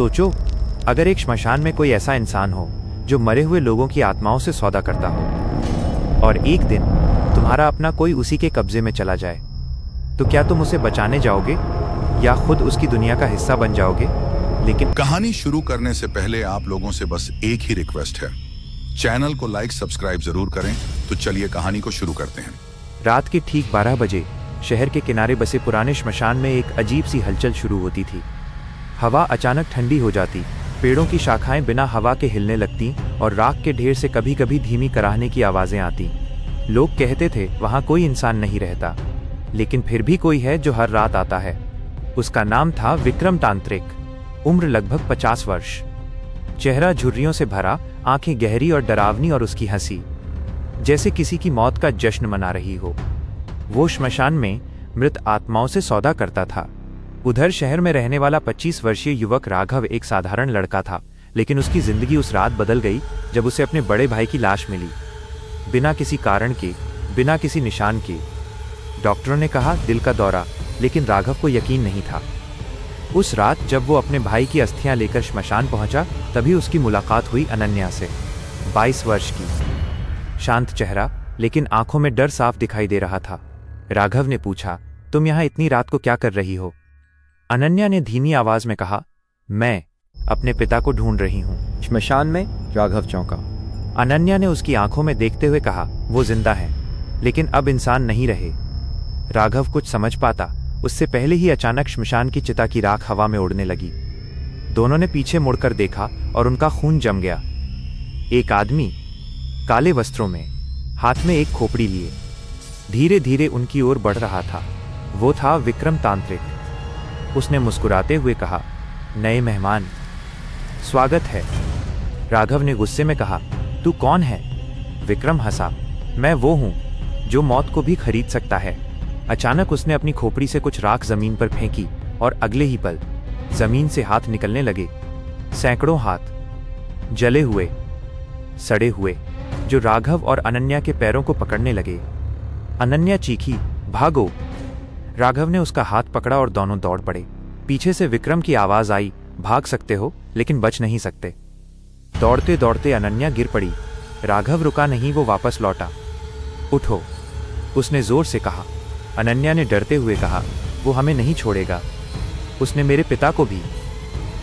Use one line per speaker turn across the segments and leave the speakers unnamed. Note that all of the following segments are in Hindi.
सोचो, अगर एक श्मशान में कोई ऐसा इंसान हो जो मरे हुए लोगों की आत्माओं से सौदा करता हो, और एक दिन तुम्हारा अपना कोई उसी के कब्जे में चला जाए, तो क्या तुम उसे बचाने जाओगे या खुद उसकी दुनिया का हिस्सा बन जाओगे? लेकिन
कहानी शुरू करने से पहले आप लोगों से बस एक ही रिक्वेस्ट है, चैनल को लाइक सब्सक्राइब जरूर करें। तो चलिए कहानी को शुरू करते हैं।
रात के ठीक 12 बजे शहर के किनारे बसे पुराने श्मशान में एक अजीब सी हलचल शुरू होती थी। हवा अचानक ठंडी हो जाती, पेड़ों की शाखाएं बिना हवा के हिलने लगती और राख के ढेर से कभी कभी धीमी कराहने की आवाजें आती। लोग कहते थे वहां कोई इंसान नहीं रहता, लेकिन फिर भी कोई है जो हर रात आता है। उसका नाम था विक्रम तांत्रिक, उम्र लगभग 50 वर्ष, चेहरा झुर्रियों से भरा, आंखें गहरी और डरावनी, और उसकी हंसी जैसे किसी की मौत का जश्न मना रही हो। वो श्मशान में मृत आत्माओं से सौदा करता था। उधर शहर में रहने वाला 25 वर्षीय युवक राघव एक साधारण लड़का था, लेकिन उसकी जिंदगी उस रात बदल गई जब उसे अपने बड़े भाई की लाश मिली, बिना किसी कारण के, बिना किसी निशान के। डॉक्टरों ने कहा दिल का दौरा, लेकिन राघव को यकीन नहीं था। उस रात जब वो अपने भाई की अस्थियां लेकर श्मशान पहुंचा, तभी उसकी मुलाकात हुई अनन्या से। 22 वर्ष की, शांत चेहरा, लेकिन आंखों में डर साफ दिखाई दे रहा था। राघव ने पूछा, तुम यहाँ इतनी रात को क्या कर रही हो? अनन्या ने धीमी आवाज में कहा, मैं अपने पिता को ढूंढ रही हूँ।
श्मशान में? राघव चौंका।
अनन्या ने उसकी आंखों में देखते हुए कहा, वो जिंदा है, लेकिन अब इंसान नहीं रहे। राघव कुछ समझ पाता उससे पहले ही अचानक श्मशान की चिता की राख हवा में उड़ने लगी। दोनों ने पीछे मुड़कर देखा और उनका खून जम गया। एक आदमी काले वस्त्रों में, हाथ में एक खोपड़ी लिए, धीरे धीरे उनकी ओर बढ़ रहा था। वो था विक्रम तांत्रिक। उसने मुस्कुराते हुए कहा, नए मेहमान, स्वागत है। राघव ने गुस्से में कहा, तू कौन है? विक्रम हंसा, मैं वो हूं जो मौत को भी खरीद सकता है। अचानक उसने अपनी खोपड़ी से कुछ राख जमीन पर फेंकी और अगले ही पल जमीन से हाथ निकलने लगे। सैकड़ों हाथ, जले हुए, सड़े हुए, जो राघव और अनन्या के पैरों को पकड़ने लगे। अनन्या चीखी, भागो! राघव ने उसका हाथ पकड़ा और दोनों दौड़ पड़े। पीछे से विक्रम की आवाज आई, भाग सकते हो लेकिन बच नहीं सकते। दौड़ते दौड़ते अनन्या गिर पड़ी। राघव रुका नहीं, वो वापस लौटा। उठो, उसने जोर से कहा। अनन्या ने डरते हुए कहा, वो हमें नहीं छोड़ेगा, उसने मेरे पिता को भी।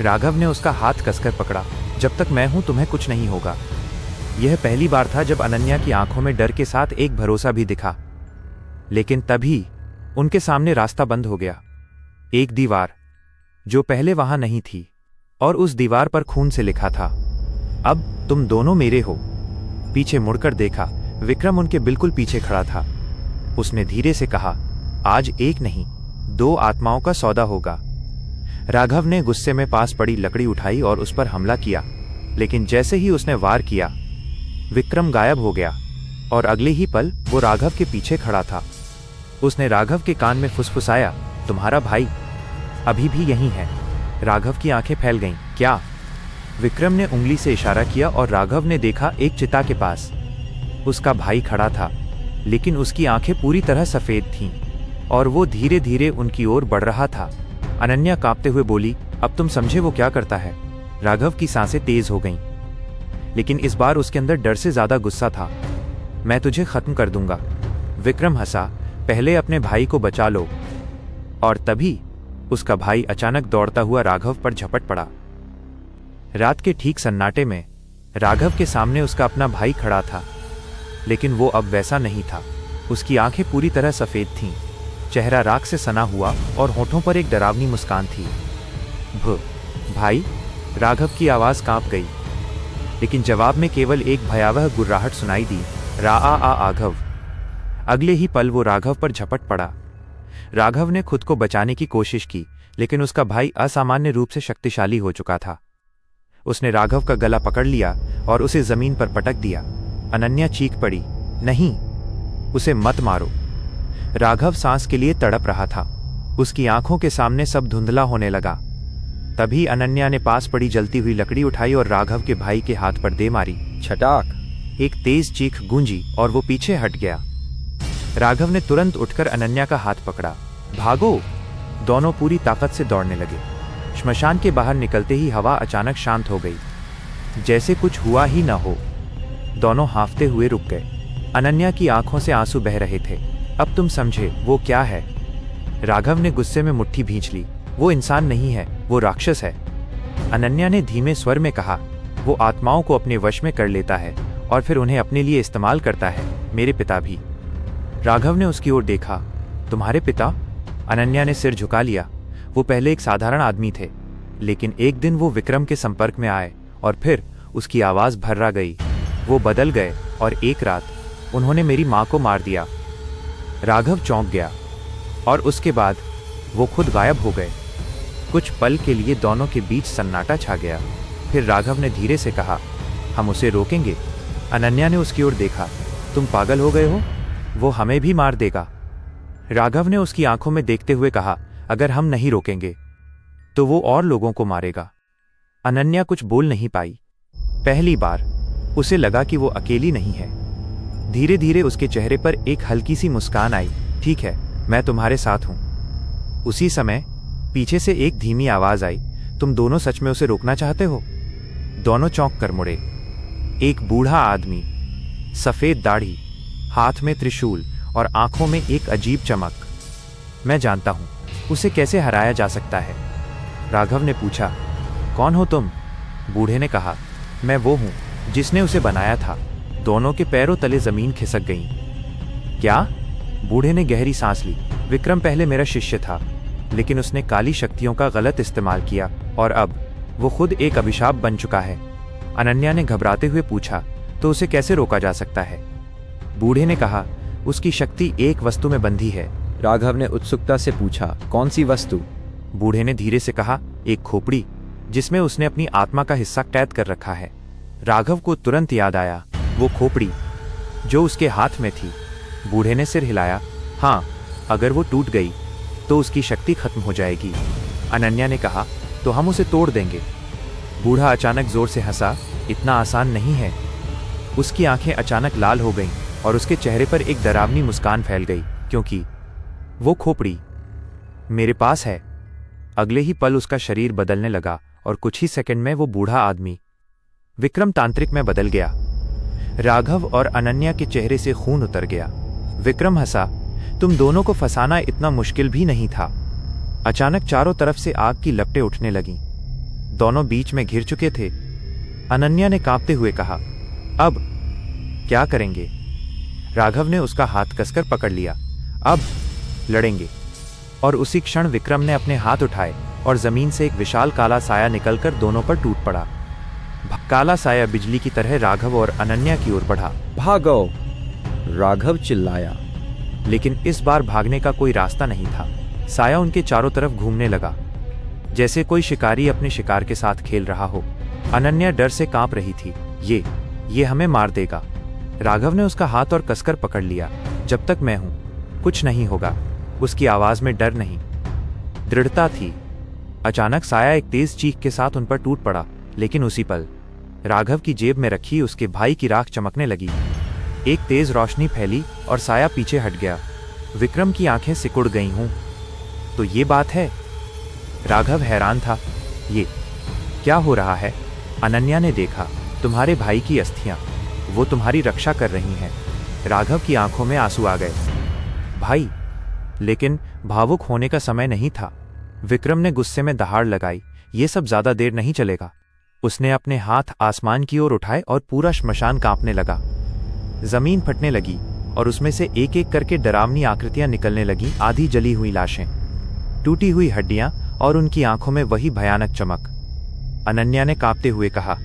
राघव ने उसका हाथ कसकर पकड़ा, जब तक मैं हूं तुम्हें कुछ नहीं होगा। यह पहली बार था जब अनन्या की आंखों में डर के साथ एक भरोसा भी दिखा। लेकिन तभी उनके सामने रास्ता बंद हो गया। एक दीवार जो पहले वहां नहीं थी, और उस दीवार पर खून से लिखा था, अब तुम दोनों मेरे हो। पीछे मुड़कर देखा, विक्रम उनके बिल्कुल पीछे खड़ा था। उसने धीरे से कहा, आज एक नहीं 2 आत्माओं का सौदा होगा। राघव ने गुस्से में पास पड़ी लकड़ी उठाई और उस पर हमला किया, लेकिन जैसे ही उसने वार किया, विक्रम गायब हो गया और अगले ही पल वो राघव के पीछे खड़ा था। उसने राघव के कान में फुसफुसाया, तुम्हारा भाई अभी भी यहीं है। राघव की आंखें फैल गईं। क्या? विक्रम ने उंगली से इशारा किया और राघव ने देखा एक चिता के पास उसका भाई खड़ा था, लेकिन उसकी आंखें पूरी तरह सफेद थीं और वो धीरे धीरे उनकी ओर बढ़ रहा था। अनन्या कांपते हुए बोली, अब तुम समझे वो क्या करता है? राघव की सांसें तेज हो गईं, लेकिन इस बार उसके अंदर डर से ज्यादा गुस्सा था। मैं तुझे खत्म कर दूंगा। विक्रम हंसा, पहले अपने भाई को बचा लो। और तभी उसका भाई अचानक दौड़ता हुआ राघव पर झपट पड़ा। रात के ठीक सन्नाटे में राघव के सामने उसका अपना भाई खड़ा था, लेकिन वो अब वैसा नहीं था। उसकी आंखें पूरी तरह सफेद थीं, चेहरा राख से सना हुआ और होठों पर एक डरावनी मुस्कान थी। भाई! राघव की आवाज कांप गई, लेकिन जवाब में केवल एक भयावह गुर्राहट सुनाई दी, आघव। अगले ही पल वो राघव पर झपट पड़ा। राघव ने खुद को बचाने की कोशिश की, लेकिन उसका भाई असामान्य रूप से शक्तिशाली हो चुका था। उसने राघव का गला पकड़ लिया और उसे जमीन पर पटक दिया। अनन्या चीख पड़ी, नहीं, उसे मत मारो। राघव सांस के लिए तड़प रहा था। उसकी आंखों के सामने सब धुंधला होने लगा। तभी अनन्या ने पास पड़ी जलती हुई लकड़ी उठाई और राघव के भाई के हाथ पर दे मारी।
छटाक!
एक तेज चीख गूंजी और वो पीछे हट गया। राघव ने तुरंत उठकर अनन्या का हाथ पकड़ा। भागो! दोनों पूरी ताकत से दौड़ने लगे। श्मशान के बाहर निकलते ही हवा अचानक शांत हो गई, जैसे कुछ हुआ ही न हो। दोनों हांफते हुए रुक गए। अनन्या की आंखों से आंसू बह रहे थे। अब तुम समझे वो क्या है? राघव ने गुस्से में मुट्ठी भींच ली। वो इंसान नहीं है, वो राक्षस है। अनन्या ने धीमे स्वर में कहा, वो आत्माओं को अपने वश में कर लेता है और फिर उन्हें अपने लिए इस्तेमाल करता है। मेरे पिता भी। राघव ने उसकी ओर देखा। तुम्हारे पिता? अनन्या ने सिर झुका लिया। वो पहले एक साधारण आदमी थे, लेकिन एक दिन वो विक्रम के संपर्क में आए और फिर उसकी आवाज भर्रा गई। वो बदल गए और एक रात उन्होंने मेरी मां को मार दिया। राघव चौंक गया और उसके बाद वो खुद गायब हो गए। कुछ पल के लिए दोनों के बीच सन्नाटा छा गया। फिर राघव ने धीरे से कहा, हम उसे रोकेंगे। अनन्या ने उसकी ओर देखा। तुम पागल हो गए हो? वो हमें भी मार देगा। राघव ने उसकी आंखों में देखते हुए कहा, अगर हम नहीं रोकेंगे तो वो और लोगों को मारेगा। अनन्या कुछ बोल नहीं पाई। पहली बार उसे लगा कि वो अकेली नहीं है। धीरे धीरे उसके चेहरे पर एक हल्की सी मुस्कान आई। ठीक है, मैं तुम्हारे साथ हूं। उसी समय पीछे से एक धीमी आवाज आई, तुम दोनों सच में उसे रोकना चाहते हो? दोनों चौंक कर मुड़े। एक बूढ़ा आदमी, सफेद दाढ़ी, हाथ में त्रिशूल और आंखों में एक अजीब चमक। मैं जानता हूं, उसे कैसे हराया जा सकता है। राघव ने पूछा, कौन हो तुम? बूढ़े ने कहा, मैं वो हूं जिसने उसे बनाया था। दोनों के पैरों तले जमीन खिसक गई। क्या? बूढ़े ने गहरी सांस ली। विक्रम पहले मेरा शिष्य था, लेकिन उसने काली शक्तियों का गलत इस्तेमाल किया और अब वो खुद एक अभिशाप बन चुका है। अनन्या ने घबराते हुए पूछा, तो उसे कैसे रोका जा सकता है? बूढ़े ने कहा, उसकी शक्ति एक वस्तु में बंधी है।
राघव ने उत्सुकता से पूछा, कौन सी वस्तु?
बूढ़े ने धीरे से कहा, एक खोपड़ी जिसमें उसने अपनी आत्मा का हिस्सा कैद कर रखा है। राघव को तुरंत याद आया, वो खोपड़ी जो उसके हाथ में थी। बूढ़े ने सिर हिलाया, हाँ, अगर वो टूट गई तो उसकी शक्ति खत्म हो जाएगी। अनन्या ने कहा, तो हम उसे तोड़ देंगे। बूढ़ा अचानक जोर से हंसा, इतना आसान नहीं है। उसकी आंखें अचानक लाल हो गईं और उसके चेहरे पर एक डरावनी मुस्कान फैल गई, क्योंकि वो खोपड़ी मेरे पास है। अगले ही पल उसका शरीर बदलने लगा और कुछ ही सेकंड में वो बूढ़ा आदमी विक्रम तांत्रिक में बदल गया। राघव और अनन्या के चेहरे से खून उतर गया। विक्रम हंसा, तुम दोनों को फंसाना इतना मुश्किल भी नहीं था। अचानक चारों तरफ से आग की लपटें उठने लगीं। दोनों बीच में घिर चुके थे। अनन्या ने कांपते हुए कहा, अब क्या करेंगे? राघव ने उसका हाथ कसकर पकड़ लिया, अब लड़ेंगे। और उसी क्षण विक्रम ने अपने हाथ उठाए और जमीन से एक विशाल काला साया निकलकर दोनों पर टूट पड़ा। काला साया बिजली की तरह राघव और अनन्या की ओर बढ़ा।
भागो! राघव चिल्लाया।
लेकिन इस बार भागने का कोई रास्ता नहीं था। साया उनके चारों तरफ घूमने लगा, जैसे कोई शिकारी अपने शिकार के साथ खेल रहा हो। अनन्या डर से कांप रही थी। ये हमें मार देगा। राघव ने उसका हाथ और कसकर पकड़ लिया। जब तक मैं हूं, कुछ नहीं होगा। उसकी आवाज में डर नहीं, दृढ़ता थी। अचानक साया एक तेज चीख के साथ उन पर टूट पड़ा, लेकिन उसी पल राघव की जेब में रखी उसके भाई की राख चमकने लगी। एक तेज रोशनी फैली और साया पीछे हट गया। विक्रम की आंखें सिकुड़ गई हूं। तो ये बात है? राघव हैरान था। ये क्या हो रहा है? अनन्या ने देखा, तुम्हारे भाई की अस्थियां, वो तुम्हारी रक्षा कर रही हैं। राघव की आंखों में आंसू आ गए। भाई? लेकिन भावुक होने का समय नहीं था। विक्रम ने गुस्से में दहाड़ लगाई, ये सब ज्यादा देर नहीं चलेगा। उसने अपने हाथ आसमान की ओर उठाए और पूरा श्मशान कांपने लगा। जमीन फटने लगी और उसमें से एक एक करके डरावनी आकृतियां निकलने लगीं, आधी जली हुई लाशें, टूटी हुई हड्डियां और उनकी आंखों में वही भयानक चमक। अनन्या ने कांपते हुए कहा,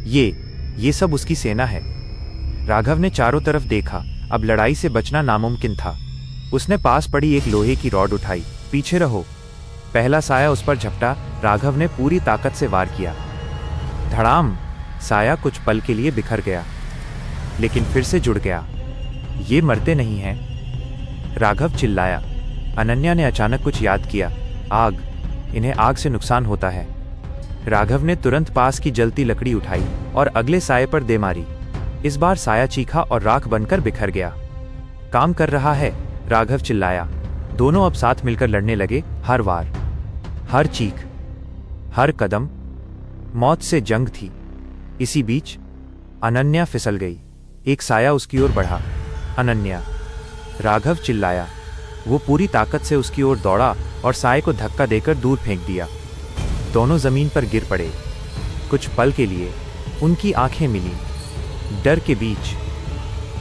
ये सब उसकी सेना है। राघव ने चारों तरफ देखा। अब लड़ाई से बचना नामुमकिन था। उसने पास पड़ी एक लोहे की रॉड उठाई। पीछे रहो। पहला साया उस पर झपटा। राघव ने पूरी ताकत से वार किया। धड़ाम! साया कुछ पल के लिए बिखर गया, लेकिन फिर से जुड़ गया। ये मरते नहीं हैं। राघव चिल्लाया। अनन्या ने अचानक कुछ याद किया। आग, इन्हें आग से नुकसान होता है। राघव ने तुरंत पास की जलती लकड़ी उठाई और अगले साये पर दे मारी। इस बार साया चीखा और राख बनकर बिखर गया। काम कर रहा है, राघव चिल्लाया। दोनों अब साथ मिलकर लड़ने लगे, हर वार, हर चीख। हर कदम मौत से जंग थी। इसी बीच अनन्या फिसल गई। एक साया उसकी ओर बढ़ा। अनन्या! राघव चिल्लाया। वो पूरी ताकत से उसकी ओर दौड़ा और साये को धक्का देकर दूर फेंक दिया। दोनों जमीन पर गिर पड़े। कुछ पल के लिए उनकी आंखें मिली। डर के बीच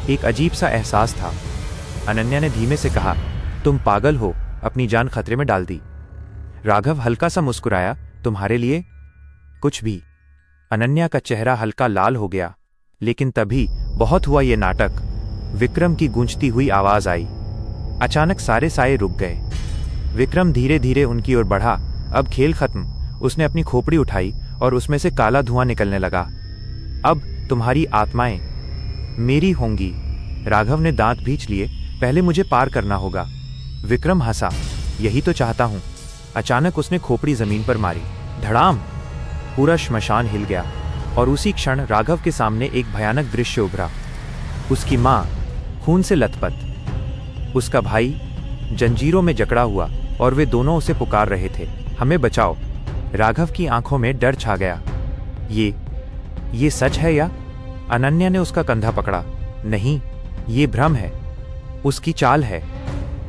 एक अजीब सा एहसास था। अनन्या ने धीमे से कहा, तुम पागल हो, अपनी जान खतरे में डाल दी। राघव हल्का सा मुस्कुराया, तुम्हारे लिए कुछ भी। अनन्या का चेहरा हल्का लाल हो गया। लेकिन तभी बहुत हुआ ये नाटक। विक्रम की गूंजती हुई आवाज आई। अचानक सारे साये रुक गए। विक्रम धीरे धीरे उनकी ओर बढ़ा। अब खेल खत्म। उसने अपनी खोपड़ी उठाई और उसमें से काला धुआं निकलने लगा। अब तुम्हारी आत्माएं मेरी होंगी। राघव ने दांत भींच लिए। पहले मुझे पार करना होगा। विक्रम हंसा, यही तो चाहता हूं। अचानक उसने खोपड़ी जमीन पर मारी। धड़ाम! पूरा श्मशान हिल गया और उसी क्षण राघव के सामने एक भयानक दृश्य उभरा। उसकी मां खून से लथपथ, उसका भाई जंजीरों में जकड़ा हुआ और वे दोनों उसे पुकार रहे थे, हमें बचाओ। राघव की आंखों में डर छा गया। ये सच है या? अनन्या ने उसका कंधा पकड़ा। नहीं, ये भ्रम है, उसकी चाल है।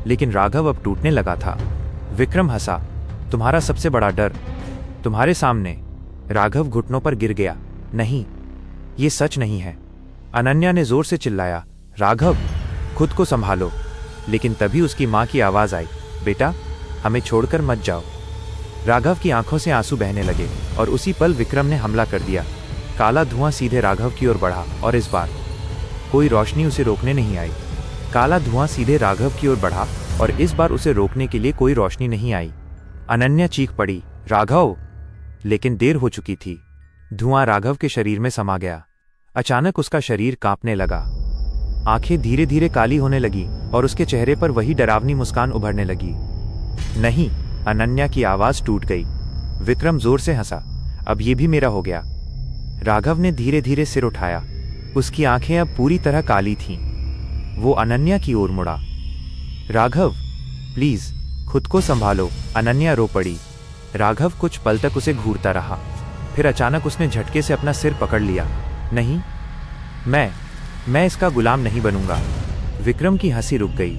लेकिन राघव अब टूटने लगा था। विक्रम हंसा, तुम्हारा सबसे बड़ा डर तुम्हारे सामने। राघव घुटनों पर गिर गया। नहीं, ये सच नहीं है। अनन्या ने जोर से चिल्लाया, राघव, खुद को संभालो। लेकिन तभी उसकी मां की आवाज आई, बेटा, हमें छोड़कर मत जाओ। राघव की आंखों से आंसू बहने लगे और उसी पल विक्रम ने हमला कर दिया। काला धुआं सीधे राघव की ओर बढ़ा और इस बार कोई रोशनी उसे रोकने नहीं आई। काला धुआं सीधे राघव की ओर बढ़ा और इस बार उसे रोकने के लिए कोई रोशनी नहीं आई। अनन्या चीख पड़ी, राघव! लेकिन देर हो चुकी थी। धुआं राघव के शरीर में समा गया। अचानक उसका शरीर कांपने लगा। आंखें धीरे धीरे काली होने लगी और उसके चेहरे पर वही डरावनी मुस्कान उभरने लगी। नहीं! अनन्या की आवाज टूट गई। विक्रम जोर से हंसा, अब ये भी मेरा हो गया। राघव ने धीरे धीरे सिर उठाया। उसकी आंखें अब पूरी तरह काली थीं। वो अनन्या की ओर मुड़ा। राघव, प्लीज खुद को संभालो। अनन्या रो पड़ी। राघव कुछ पल तक उसे घूरता रहा। फिर अचानक उसने झटके से अपना सिर पकड़ लिया। नहीं, मैं इसका गुलाम नहीं बनूंगा। विक्रम की हंसी रुक गई।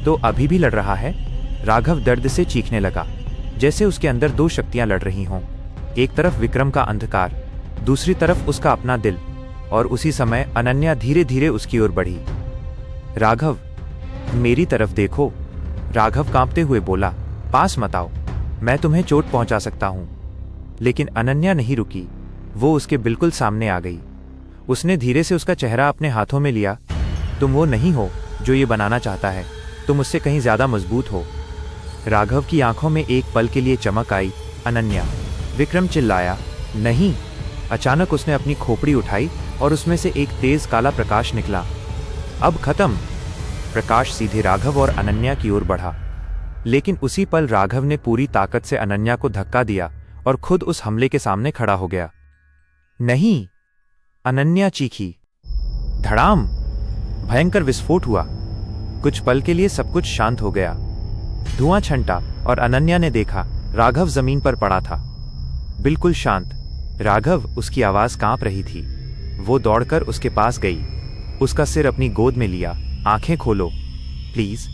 तो अभी भी लड़ रहा है? राघव दर्द से चीखने लगा, जैसे उसके अंदर दो शक्तियां लड़ रही हों। एक तरफ विक्रम का अंधकार, दूसरी तरफ उसका अपना दिल। और उसी समय अनन्या धीरे धीरे उसकी ओर बढ़ी। राघव, मेरी तरफ देखो। राघव कांपते हुए बोला, पास मत आओ, मैं तुम्हें चोट पहुंचा सकता हूं। लेकिन अनन्या नहीं रुकी। वो उसके बिल्कुल सामने आ गई। उसने धीरे से उसका चेहरा अपने हाथों में लिया। तुम वो नहीं हो जो ये बनाना चाहता है, तुम उससे कहीं ज्यादा मजबूत हो। राघव की आंखों में एक पल के लिए चमक आई। अनन्या! विक्रम चिल्लाया, नहीं। अचानक उसने अपनी खोपड़ी उठाई और उसमें से एक तेज काला प्रकाश निकला। अब खत्म। प्रकाश सीधे राघव और अनन्या की ओर बढ़ा। लेकिन उसी पल राघव ने पूरी ताकत से अनन्या को धक्का दिया और खुद उस हमले के सामने खड़ा हो गया। नहीं! अनन्या चीखी। धड़ाम! भयंकर विस्फोट हुआ। कुछ पल के लिए सब कुछ शांत हो गया। धुआं छंटा और अनन्या ने देखा, राघव जमीन पर पड़ा था, बिल्कुल शांत। राघव, उसकी आवाज कांप रही थी। वो दौड़कर उसके पास गई, उसका सिर अपनी गोद में लिया। आंखें खोलो, प्लीज।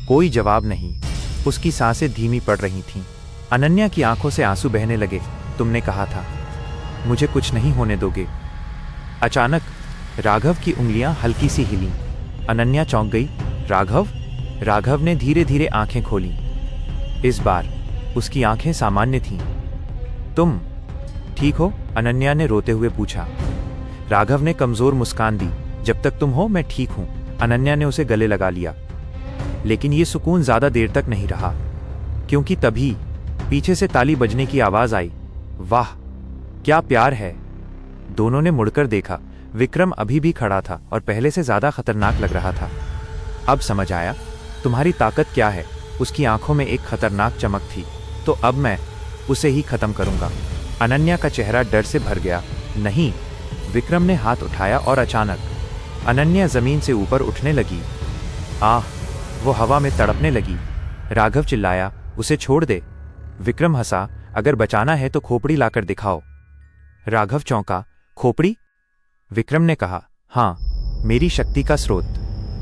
कोई जवाब नहीं। उसकी सांसें धीमी पड़ रही थीं। अनन्या की आंखों से आंसू बहने लगे। तुमने कहा था, मुझे कुछ नहीं होने दोगे। अचानक राघव की उंगलियां हल्की सी हिलीं। अनन्या चौंक गई। राघव? राघव ने धीरे धीरे आंखें खोली। इस बार उसकी आंखें सामान्य थीं। तुम ठीक हो? अनन्या ने रोते हुए पूछा। राघव ने कमजोर मुस्कान दी। जब तक तुम हो मैं ठीक हूं। अनन्या ने उसे गले लगा लिया। लेकिन यह सुकून ज्यादा देर तक नहीं रहा, क्योंकि तभी पीछे से ताली बजने की आवाज आई। वाह, क्या प्यार है! दोनों ने मुड़कर देखा। विक्रम अभी भी खड़ा था और पहले से ज्यादा खतरनाक लग रहा था। अब समझ आया तुम्हारी ताकत क्या है। उसकी आंखों में एक खतरनाक चमक थी। तो अब मैं उसे ही खत्म करूंगा। अनन्या का चेहरा डर से भर गया। नहीं! विक्रम ने हाथ उठाया और अचानक अनन्या जमीन से ऊपर उठने लगी। आह! वो हवा में तड़पने लगी। राघव चिल्लाया, उसे छोड़ दे। विक्रम हंसा, अगर बचाना है तो खोपड़ी लाकर दिखाओ। राघव चौंका, खोपड़ी? विक्रम ने कहा, हाँ, मेरी शक्ति का स्रोत।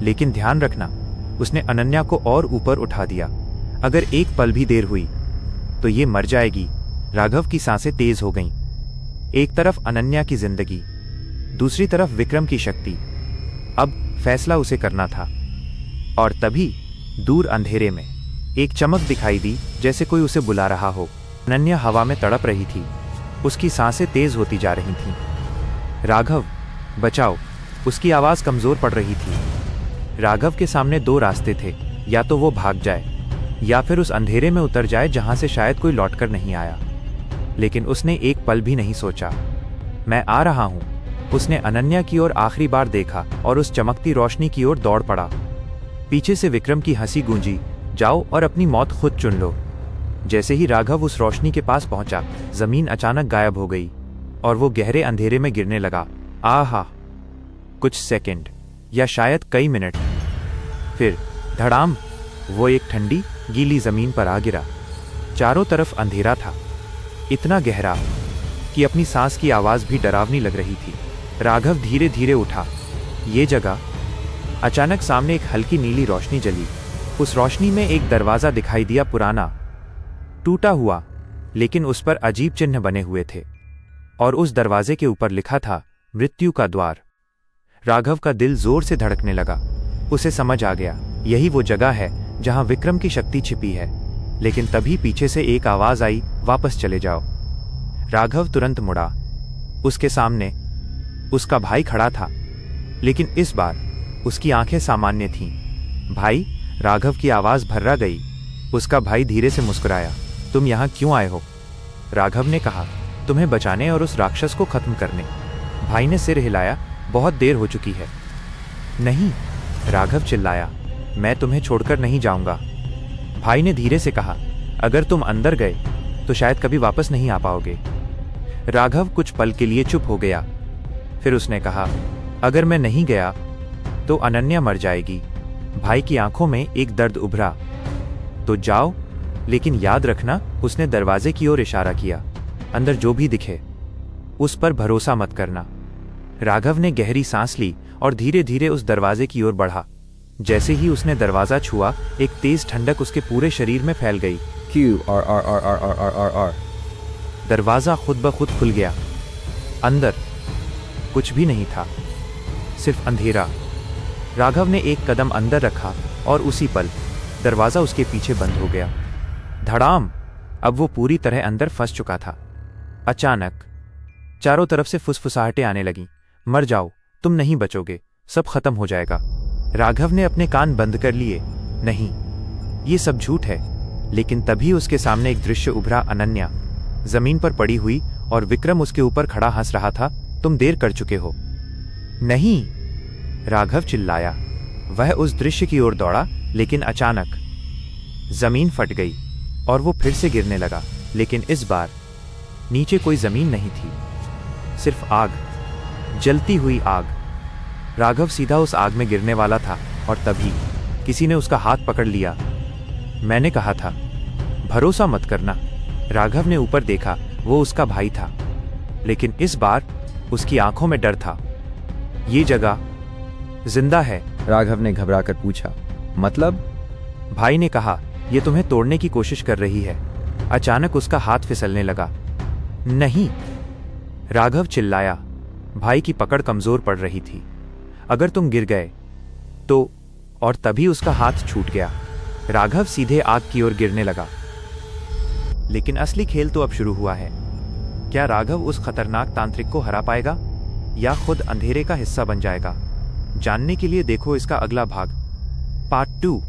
लेकिन ध्यान रखना, उसने अनन्या को और ऊपर उठा दिया। अगर एक पल भी देर हुई तो ये मर जाएगी। राघव की सांसें तेज हो गईं। एक तरफ अनन्या की जिंदगी, दूसरी तरफ विक्रम की शक्ति। अब फैसला उसे करना था। और तभी दूर अंधेरे में एक चमक दिखाई दी, जैसे कोई उसे बुला रहा हो। अनन्या हवा में तड़प रही थी, उसकी सांसें तेज होती जा रही थीं। राघव, बचाओ! उसकी आवाज़ कमज़ोर पड़ रही थी। राघव के सामने दो रास्ते थे, या तो वो भाग जाए या फिर उस अंधेरे में उतर जाए जहां से शायद कोई लौटकर नहीं आया। लेकिन उसने एक पल भी नहीं सोचा। मैं आ रहा हूं। उसने अनन्या की ओर आखिरी बार देखा और उस चमकती रोशनी की ओर दौड़ पड़ा। पीछे से विक्रम की हंसी गूंजी, जाओ और अपनी मौत खुद चुन लो। जैसे ही राघव उस रोशनी के पास पहुंचा, जमीन अचानक गायब हो गई और वो गहरे अंधेरे में गिरने लगा। आहा! कुछ सेकंड या शायद कई मिनट, फिर धड़ाम, वो एक ठंडी गीली जमीन पर आ गिरा। चारों तरफ अंधेरा था, इतना गहरा कि अपनी सांस की आवाज भी डरावनी लग रही थी। राघव धीरे धीरे उठा। ये जगह, अचानक सामने एक हल्की नीली रोशनी जली। उस रोशनी में एक दरवाजा दिखाई दिया, पुराना, टूटा हुआ, लेकिन उस पर अजीब चिन्ह बने हुए थे। और उस दरवाजे के ऊपर लिखा था, मृत्यु का द्वार। राघव का दिल जोर से धड़कने लगा। उसे समझ आ गया, यही वो जगह है जहां विक्रम की शक्ति छिपी है। लेकिन तभी पीछे से एक आवाज आई, वापस चले जाओ। राघव तुरंत मुड़ा। उसके सामने उसका भाई खड़ा था, लेकिन इस बार उसकी आंखें सामान्य थीं। भाई? राघव की आवाज भर्रा गई। उसका भाई धीरे से मुस्कुराया। तुम यहां क्यों आए हो? राघव ने कहा, तुम्हें बचाने और उस राक्षस को खत्म करने। भाई ने सिर हिलाया, बहुत देर हो चुकी है। नहीं, राघव चिल्लाया, मैं तुम्हें छोड़कर नहीं जाऊंगा। भाई ने धीरे से कहा, अगर तुम अंदर गए तो शायद कभी वापस नहीं आ पाओगे। राघव कुछ पल के लिए चुप हो गया। फिर उसने कहा, अगर मैं नहीं गया तो अनन्या मर जाएगी। भाई की आंखों में एक दर्द उभरा। तो जाओ, लेकिन याद रखना, उसने दरवाजे की ओर इशारा किया, अंदर जो भी दिखे उस पर भरोसा मत करना। राघव ने गहरी सांस ली और धीरे धीरे उस दरवाजे की ओर बढ़ा। जैसे ही उसने दरवाजा छुआ, एक तेज ठंडक उसके पूरे शरीर में फैल गई।
QRRRRRRR।
दरवाजा खुद ब खुद खुल गया। अंदर कुछ भी नहीं था, सिर्फ अंधेरा। राघव ने एक कदम अंदर रखा और उसी पल दरवाजा उसके पीछे बंद हो गया। धड़ाम! अब वो पूरी तरह अंदर फंस चुका था। अचानक चारों तरफ से फुसफुसाहटें आने लगीं। मर जाओ, तुम नहीं बचोगे, सब खत्म हो जाएगा। राघव ने अपने कान बंद कर लिए। नहीं, ये सब झूठ है। लेकिन तभी उसके सामने एक दृश्य उभरा, अनन्या जमीन पर पड़ी हुई और विक्रम उसके ऊपर खड़ा हंस रहा था। तुम देर कर चुके हो। नहीं, राघव चिल्लाया। वह उस दृश्य की ओर दौड़ा, लेकिन अचानक जमीन फट गई और वो फिर से गिरने लगा। लेकिन इस बार नीचे कोई जमीन नहीं थी, सिर्फ आग, जलती हुई आग। राघव सीधा उस आग में गिरने वाला था और तभी किसी ने उसका हाथ पकड़ लिया। मैंने कहा था, भरोसा मत करना। राघव ने ऊपर देखा, वो उसका भाई था, लेकिन इस बार उसकी आंखों में डर था। ये जगह जिंदा है,
राघव ने घबराकर पूछा, मतलब?
भाई ने कहा, ये तुम्हें तोड़ने की कोशिश कर रही है। अचानक उसका हाथ फिसलने लगा। नहीं, राघव चिल्लाया। भाई की पकड़ कमजोर पड़ रही थी। अगर तुम गिर गए तो। और तभी उसका हाथ छूट गया। राघव सीधे आग की ओर गिरने लगा। लेकिन असली खेल तो अब शुरू हुआ है। क्या राघव उस खतरनाक तांत्रिक को हरा पाएगा या खुद अंधेरे का हिस्सा बन जाएगा? जानने के लिए देखो इसका अगला भाग, पार्ट 2।